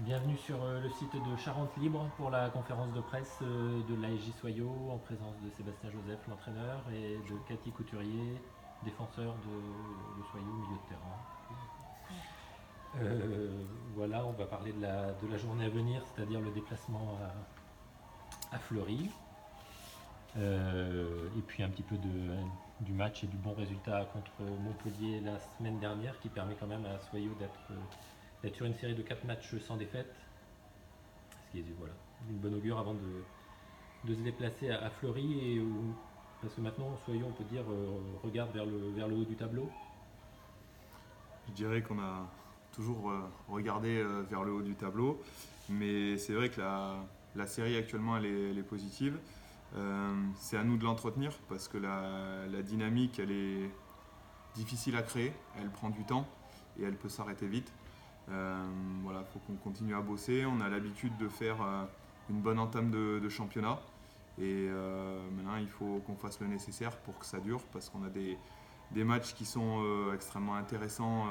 Bienvenue sur le site de Charente Libre pour la conférence de presse de l'ASJ Soyaux en présence de Sébastien Joseph, l'entraîneur, et de Cathy Couturier, défenseur de Soyaux, milieu de terrain. Voilà, on va parler de la journée à venir, c'est-à-dire le déplacement à Fleury. Et puis un petit peu du match et du bon résultat contre Montpellier la semaine dernière qui permet quand même à Soyaux d'être sur une série de 4 matchs sans défaite. Ce qui est voilà, une bonne augure avant de se déplacer à Fleury. Parce que maintenant, Soyaux, on peut dire, regarde vers le haut du tableau. Je dirais qu'on a toujours regardé vers le haut du tableau, mais c'est vrai que la série actuellement elle est positive. C'est à nous de l'entretenir parce que la dynamique elle est difficile à créer, elle prend du temps et elle peut s'arrêter vite. Voilà, faut qu'on continue à bosser. On a l'habitude de faire une bonne entame de championnat et maintenant il faut qu'on fasse le nécessaire pour que ça dure parce qu'on a des matchs qui sont extrêmement intéressants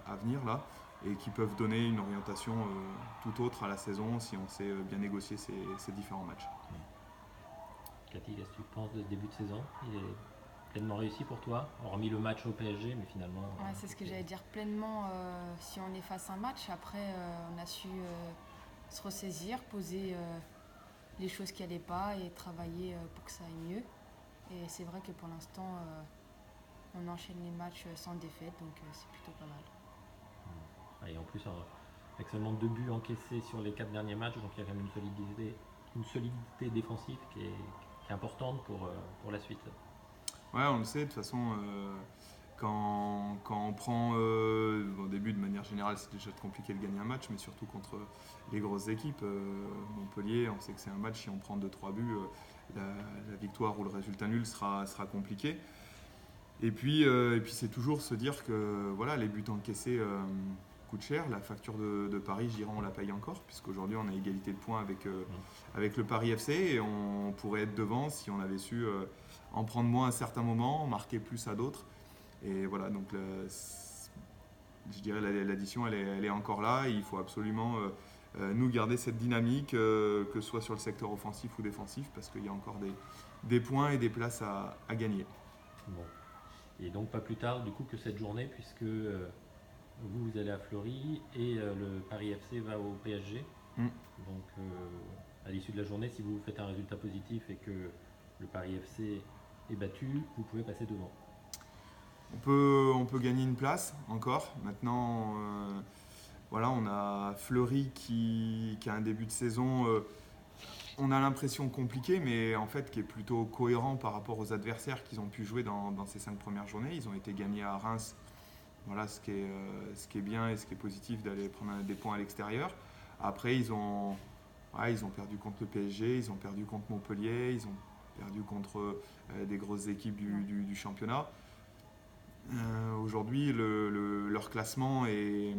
à venir là et qui peuvent donner une orientation tout autre à la saison si on sait bien négocier ces différents matchs. Cathy, qu'est-ce que tu penses de ce début de saison? Il est pleinement réussi pour toi, hormis le match au PSG, mais finalement. Ouais, c'est ce que j'allais dire, pleinement si on est face à un match. Après, on a su se ressaisir, poser les choses qui n'allaient pas et travailler pour que ça aille mieux. Et c'est vrai que pour l'instant, on enchaîne les matchs sans défaite, donc c'est plutôt pas mal. Et en plus, avec seulement 2 buts encaissés sur les 4 derniers matchs, donc il y a quand même une solidité défensive qui est importante pour la suite. Ouais, on le sait, de toute façon, quand on prend au début de manière générale, c'est déjà compliqué de gagner un match, mais surtout contre les grosses équipes. Montpellier, on sait que c'est un match, si on prend 2-3 buts, la victoire ou le résultat nul sera compliqué. Et puis c'est toujours se dire que voilà, les buts encaissés coûtent cher. La facture de Paris, je dirais, on la paye encore, puisqu'aujourd'hui on a égalité de points avec le Paris FC et on pourrait être devant si on avait su en prendre moins à certains moments, marquer plus à d'autres. Et voilà, donc je dirais l'addition elle est encore là et il faut absolument nous garder cette dynamique, que ce soit sur le secteur offensif ou défensif, parce qu'il y a encore des points et des places à gagner. Bon. Et donc pas plus tard du coup que cette journée, puisque vous allez à Fleury et le Paris FC va au PSG. Mm. Donc à l'issue de la journée, si vous faites un résultat positif et que le Paris FC est battu, vous pouvez passer devant. On peut gagner une place encore. Maintenant, voilà, on a Fleury qui a un début de saison, on a l'impression compliqué, mais en fait qui est plutôt cohérent par rapport aux adversaires qu'ils ont pu jouer dans ces 5 premières journées. Ils ont été gagnés à Reims. Voilà ce qui est bien et ce qui est positif d'aller prendre des points à l'extérieur. Après, ils ont perdu contre le PSG, ils ont perdu contre Montpellier, ils ont perdu contre des grosses équipes du championnat. Aujourd'hui, leur classement est,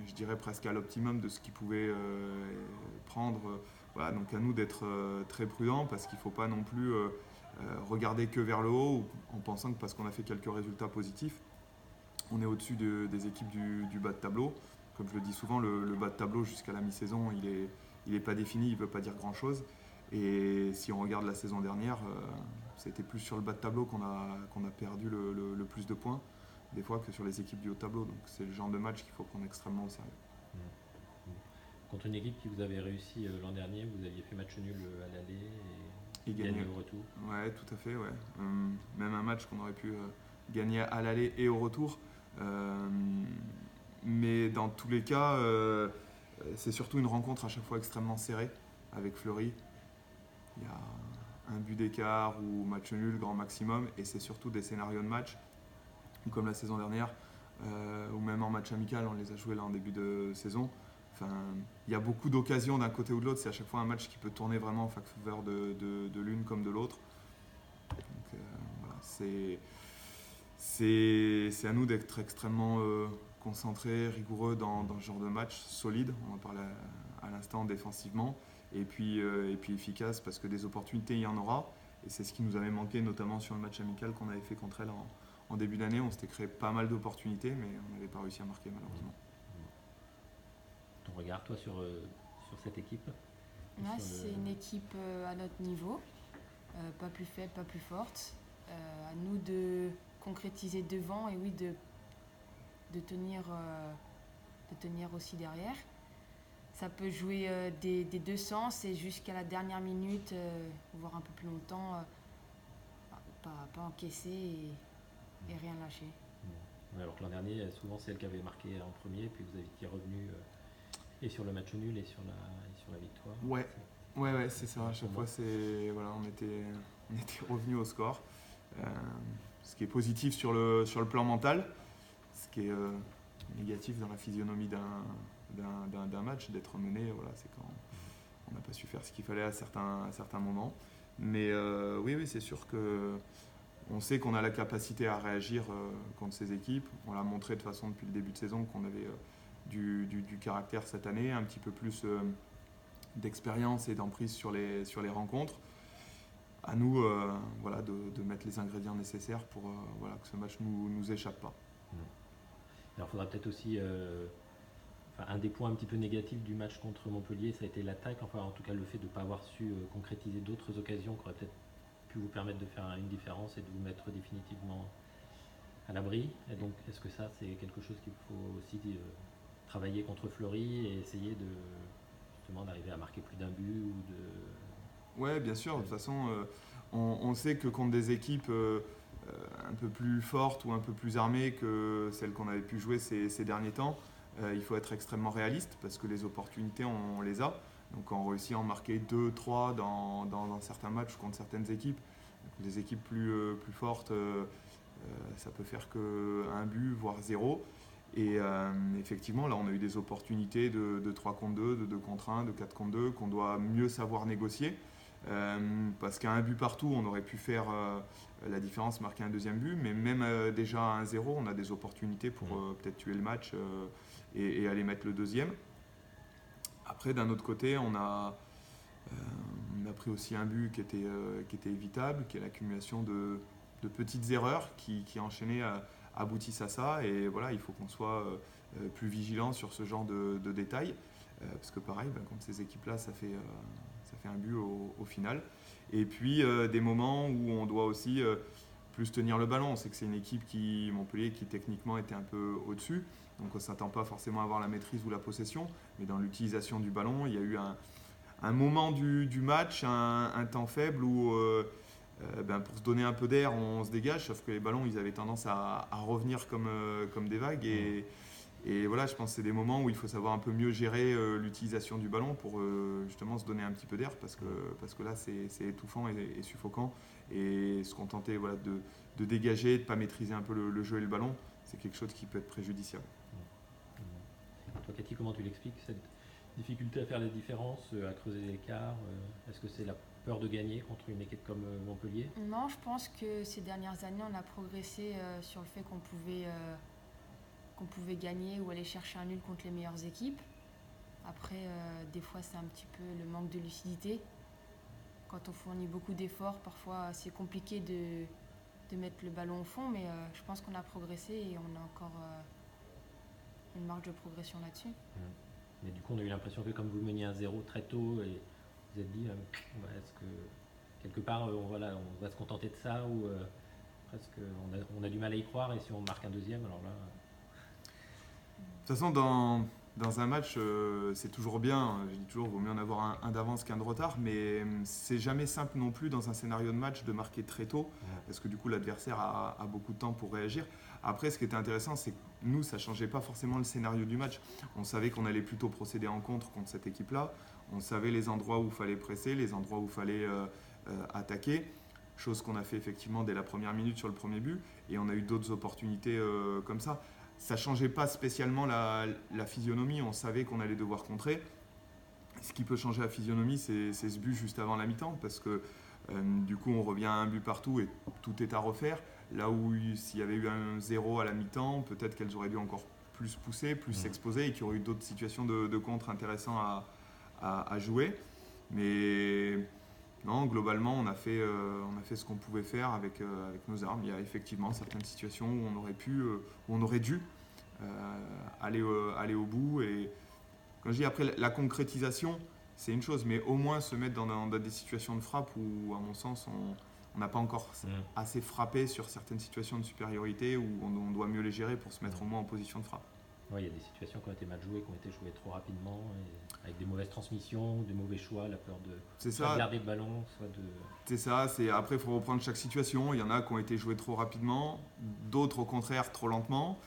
je dirais, presque à l'optimum de ce qu'ils pouvaient prendre. Voilà, donc à nous d'être très prudents parce qu'il ne faut pas non plus regarder que vers le haut en pensant que parce qu'on a fait quelques résultats positifs, on est au-dessus des équipes du bas de tableau. Comme je le dis souvent, le bas de tableau jusqu'à la mi-saison, il est pas défini, il ne veut pas dire grand-chose. Et si on regarde la saison dernière, c'était plus sur le bas de tableau qu'on a perdu le plus de points, des fois, que sur les équipes du haut de tableau. Donc c'est le genre de match qu'il faut prendre extrêmement au sérieux. Contre une équipe qui vous avait réussi l'an dernier, vous aviez fait match nul à l'aller et gagné au retour. Ouais, tout à fait. Ouais. Même un match qu'on aurait pu gagner à l'aller et au retour. Mais dans tous les cas, c'est surtout une rencontre à chaque fois extrêmement serrée avec Fleury. Il y a un but d'écart ou match nul, grand maximum, et c'est surtout des scénarios de match, comme la saison dernière, ou même en match amical, on les a joués là en début de saison. Enfin, il y a beaucoup d'occasions d'un côté ou de l'autre, c'est à chaque fois un match qui peut tourner vraiment en faveur de l'une comme de l'autre. Donc voilà, c'est à nous d'être extrêmement concentrés, rigoureux dans ce genre de match, solide, on en parlait à l'instant défensivement, et puis efficace parce que des opportunités il y en aura, et c'est ce qui nous avait manqué notamment sur le match amical qu'on avait fait contre elle en début d'année. On s'était créé pas mal d'opportunités, mais on n'avait pas réussi à marquer malheureusement. Ton regard, toi, sur sur cette équipe? Là, c'est une équipe à notre niveau, pas plus faible, pas plus forte. À nous de concrétiser devant et oui, de tenir aussi derrière. Ça peut jouer des deux sens et jusqu'à la dernière minute, voire un peu plus longtemps, pas encaisser et rien lâcher. Bon. Alors que l'an dernier, souvent c'est elle qui avait marqué en premier, puis vous étiez revenu et sur le match nul et sur la victoire. Ouais, c'est ça. À chaque fois, on était revenu au score. Ce qui est positif sur le plan mental, ce qui est négatif dans la physionomie d'un match, d'être mené, voilà, c'est quand on n'a pas su faire ce qu'il fallait à certains moments. Mais oui, c'est sûr qu'on sait qu'on a la capacité à réagir contre ces équipes. On l'a montré de toute façon depuis le début de saison qu'on avait du caractère cette année, un petit peu plus d'expérience et d'emprise sur les rencontres. À nous de mettre les ingrédients nécessaires pour que ce match nous échappe pas. Alors il faudra peut-être aussi un des points un petit peu négatifs du match contre Montpellier, ça a été l'attaque, enfin en tout cas le fait de ne pas avoir su concrétiser d'autres occasions qui auraient peut-être pu vous permettre de faire une différence et de vous mettre définitivement à l'abri. Et donc est-ce que ça c'est quelque chose qu'il faut aussi travailler contre Fleury et essayer justement d'arriver à marquer plus d'un but ou de... Ouais, bien sûr. De toute façon, on sait que contre des équipes un peu plus fortes ou un peu plus armées que celles qu'on avait pu jouer ces derniers temps, il faut être extrêmement réaliste parce que les opportunités, on les a. Donc on réussit à en marquer 2-3 dans certains matchs contre certaines équipes. Donc, les équipes plus fortes, ça peut faire qu'un but, voire 0. Et effectivement, là, on a eu des opportunités de 3 contre 2, de 2 contre 1, de 4 contre 2, qu'on doit mieux savoir négocier. Parce qu'à un but partout, on aurait pu faire la différence, marquer un deuxième but. Mais même déjà à 1-0, on a des opportunités pour peut-être tuer le match et aller mettre le deuxième. Après, d'un autre côté, on a pris aussi un but qui était évitable, qui est l'accumulation de petites erreurs qui enchaînées aboutissent à ça. Et voilà, il faut qu'on soit plus vigilant sur ce genre de détails. Parce que pareil, contre ces équipes-là, ça fait un but au final. Et puis des moments où on doit aussi plus tenir le ballon. On sait que c'est une équipe Montpellier, qui techniquement était un peu au-dessus. Donc on ne s'attend pas forcément à avoir la maîtrise ou la possession. Mais dans l'utilisation du ballon, il y a eu un moment du match, un temps faible où pour se donner un peu d'air, on se dégage. Sauf que les ballons, ils avaient tendance à revenir comme des vagues. Et voilà, je pense que c'est des moments où il faut savoir un peu mieux gérer l'utilisation du ballon pour justement se donner un petit peu d'air parce que là, c'est étouffant et suffocant. Et se contenter de dégager, de ne pas maîtriser un peu le jeu et le ballon, c'est quelque chose qui peut être préjudiciable. Toi, Cathy, comment tu l'expliques, cette difficulté à faire les différences, à creuser l'écart? Est-ce que c'est la peur de gagner contre une équipe comme Montpellier? Non, je pense que ces dernières années, on a progressé sur le fait qu'on pouvait gagner ou aller chercher un nul contre les meilleures équipes. Après, des fois, c'est un petit peu le manque de lucidité. Quand on fournit beaucoup d'efforts, parfois, c'est compliqué de mettre le ballon au fond, mais je pense qu'on a progressé et on a encore une marge de progression là-dessus. Mais du coup, on a eu l'impression que comme vous meniez 1-0 très tôt, et vous êtes dit, est-ce que quelque part, on va se contenter de ça ou presque on a du mal à y croire, et si on marque un deuxième, alors là... De toute façon, dans un match, c'est toujours bien, je dis toujours, il vaut mieux en avoir un d'avance qu'un de retard, mais c'est jamais simple non plus dans un scénario de match de marquer très tôt, parce que du coup l'adversaire a beaucoup de temps pour réagir. Après, ce qui était intéressant, c'est que nous, ça ne changeait pas forcément le scénario du match. On savait qu'on allait plutôt procéder en contre cette équipe-là, on savait les endroits où il fallait presser, les endroits où il fallait attaquer, chose qu'on a fait effectivement dès la première minute sur le premier but, et on a eu d'autres opportunités comme ça. Ça ne changeait pas spécialement la physionomie, on savait qu'on allait devoir contrer. Ce qui peut changer la physionomie, c'est ce but juste avant la mi-temps, parce que du coup on revient à un but partout et tout est à refaire. Là où s'il y avait eu un 0 à la mi-temps, peut-être qu'elles auraient dû encore plus pousser, plus s'exposer et qu'il y aurait eu d'autres situations de contre intéressantes à jouer. Mais non, globalement, on a fait ce qu'on pouvait faire avec nos armes. Il y a effectivement certaines situations où on aurait dû aller au bout. Et quand je dis après la concrétisation, c'est une chose, mais au moins se mettre dans des situations de frappe où, à mon sens, on n'a pas encore assez frappé sur certaines situations de supériorité où on doit mieux les gérer pour se mettre au moins en position de frappe. Oui, il y a des situations qui ont été mal jouées, qui ont été jouées trop rapidement, et avec des mauvaises transmissions, des mauvais choix, la peur de soit de garder le ballon, soit de... C'est ça, après il faut reprendre chaque situation. Il y en a qui ont été joués trop rapidement, d'autres au contraire trop lentement.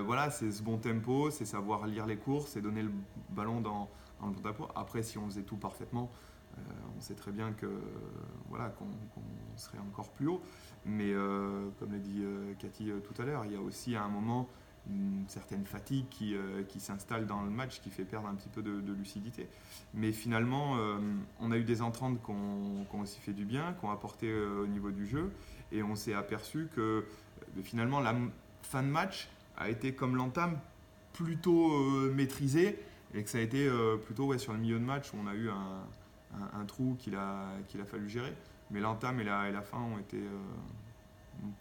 Voilà, c'est ce bon tempo, c'est savoir lire les courses, c'est donner le ballon dans le bon tempo. Après, si on faisait tout parfaitement, on sait très bien que voilà, qu'on serait encore plus haut. Mais comme l'a dit Cathy tout à l'heure, il y a aussi à un moment une certaine fatigue qui s'installe dans le match, qui fait perdre un petit peu de lucidité. Mais finalement, on a eu des entrantes qui ont aussi fait du bien, qui ont apporté au niveau du jeu, et on s'est aperçu que finalement la fin de match a été comme l'entame plutôt maîtrisée, et que ça a été plutôt sur le milieu de match où on a eu un trou qu'il a fallu gérer. Mais l'entame et la fin ont été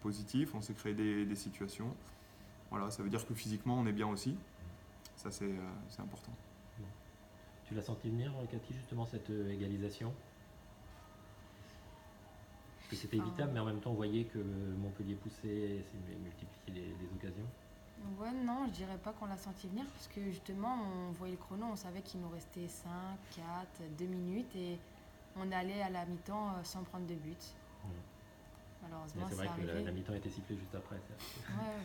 positifs, on s'est créé des situations. Voilà, ça veut dire que physiquement on est bien aussi. Ça c'est important. Tu l'as senti venir, Cathy, justement, cette égalisation? Parce que c'était évitable, mais en même temps on voyait que Montpellier poussait et multipliait les occasions. Ouais, non, je dirais pas qu'on l'a senti venir, parce que justement, on voyait le chrono, on savait qu'il nous restait 5, 4, 2 minutes, et on allait à la mi-temps sans prendre de but. Malheureusement, c'est vrai arrivé. Que la mi-temps était sifflée juste après. Ouais,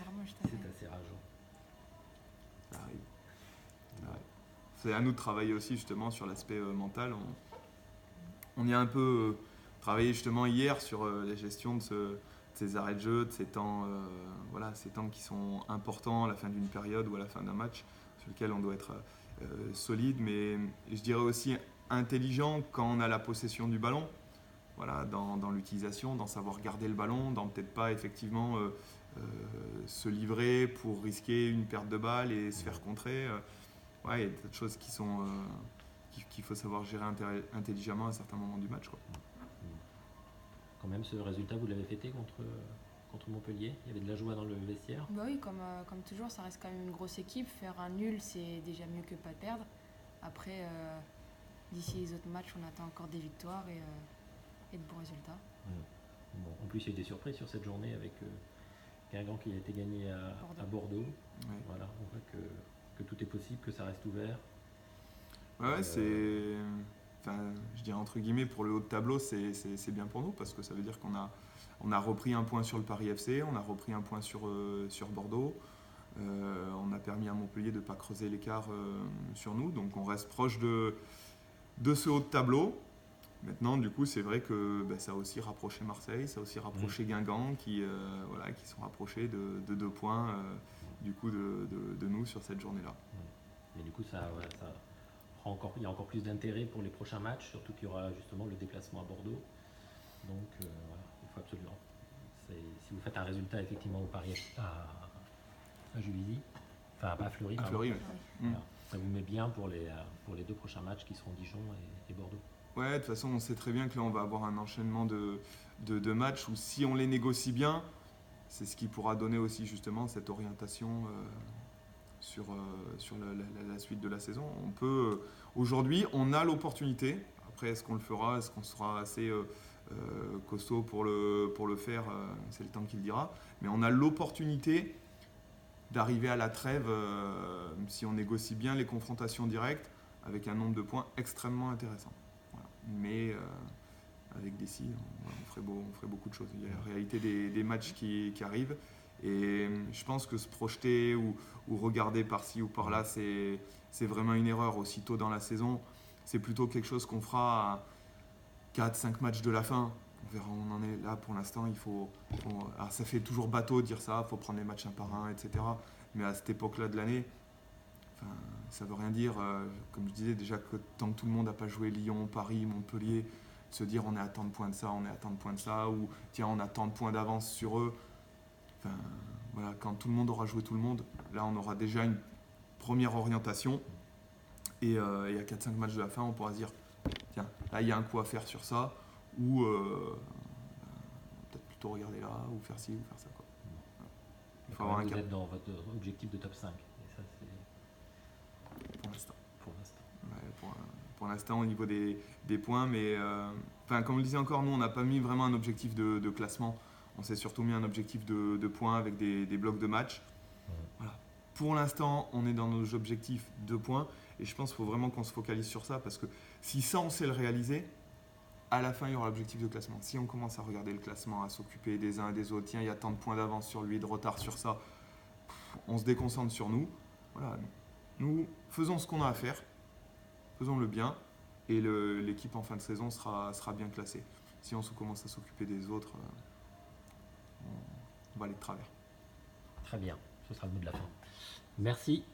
vraiment, juste après. C'est assez rageant. Ça arrive. C'est à nous de travailler aussi justement sur l'aspect mental. On y a un peu travaillé justement hier sur la gestion de ces arrêts de jeu, de ces temps, ces temps qui sont importants à la fin d'une période ou à la fin d'un match, sur lequel on doit être solide, mais je dirais aussi intelligent quand on a la possession du ballon. Voilà, dans l'utilisation, dans savoir garder le ballon, dans peut-être pas effectivement se livrer pour risquer une perte de balle et se faire contrer. Il y a des choses qu'il faut savoir gérer intelligemment à certains moments du match, quoi. Quand même, ce résultat, vous l'avez fêté contre Montpellier? Il y avait de la joie dans le vestiaire? Bah oui, comme toujours, ça reste quand même une grosse équipe. Faire un nul, c'est déjà mieux que pas perdre. Après, d'ici les autres matchs, on attend encore des victoires et de bons résultats. Bon, en plus, il y a eu des surprises sur cette journée avec Guingamp qui a été gagné à Bordeaux. Ouais. Voilà, on voit que tout est possible, que ça reste ouvert. C'est... Enfin, je dirais entre guillemets, pour le haut de tableau, c'est bien pour nous, parce que ça veut dire qu'on a repris un point sur le Paris FC, on a repris un point sur Bordeaux, on a permis à Montpellier de ne pas creuser l'écart sur nous, donc on reste proche de ce haut de tableau. Maintenant, du coup, c'est vrai que ça a aussi rapproché Marseille, ça a aussi rapproché Guingamp, qui sont rapprochés de 2 points du coup de nous sur cette journée-là. Et du coup, il y a encore plus d'intérêt pour les prochains matchs, surtout qu'il y aura justement le déplacement à Bordeaux. Donc, il faut absolument. Si vous faites un résultat effectivement au Paris à Juvisy, enfin pas à Fleury, voilà, ça vous met bien pour les 2 prochains matchs qui seront Dijon et Bordeaux. Ouais, de toute façon, on sait très bien que là, on va avoir un enchaînement de matchs où si on les négocie bien, c'est ce qui pourra donner aussi justement cette orientation sur la suite de la saison. Aujourd'hui, on a l'opportunité. Après, est-ce qu'on le fera? Est-ce qu'on sera assez costaud pour le faire? C'est le temps qui le dira. Mais on a l'opportunité d'arriver à la trêve, si on négocie bien les confrontations directes, avec un nombre de points extrêmement intéressant. Voilà. Mais avec des si, on ferait beaucoup de choses. Il y a la réalité des matchs qui arrivent. Et je pense que se projeter ou regarder par-ci ou par-là, c'est vraiment une erreur aussitôt dans la saison. C'est plutôt quelque chose qu'on fera à 4-5 matchs de la fin. On verra où on en est. Là, pour l'instant, alors ça fait toujours bateau de dire ça, il faut prendre les matchs un par un, etc. Mais à cette époque-là de l'année, ça ne veut rien dire. Comme je disais, déjà que tant que tout le monde n'a pas joué Lyon, Paris, Montpellier, de se dire on est à tant de points de ça, on est à tant de points de ça, ou tiens, on a tant de points d'avance sur eux. Enfin, voilà, quand tout le monde aura joué tout le monde, là on aura déjà une première orientation et à 4-5 matchs de la fin on pourra se dire tiens, là il y a un coup à faire sur ça ou peut-être plutôt regarder là ou faire ci ou faire ça, quoi. Voilà. Il faut avoir un cap. Vous êtes dans votre objectif de top 5 et ça c'est pour l'instant. pour l'instant au niveau des points. Mais comme je le disais encore, nous, on n'a pas mis vraiment un objectif de classement. On s'est surtout mis un objectif de points avec des blocs de match. Voilà. Pour l'instant, on est dans nos objectifs de points. Et je pense qu'il faut vraiment qu'on se focalise sur ça. Parce que si ça, on sait le réaliser, à la fin, il y aura l'objectif de classement. Si on commence à regarder le classement, à s'occuper des uns et des autres, tiens, il y a tant de points d'avance sur lui, de retard sur ça, on se déconcentre sur nous. Voilà. Nous, faisons ce qu'on a à faire, faisons-le bien, et l'équipe en fin de saison sera bien classée. Si on commence à s'occuper des autres, on va aller de travers. Très bien, ce sera le mot de la fin. Merci.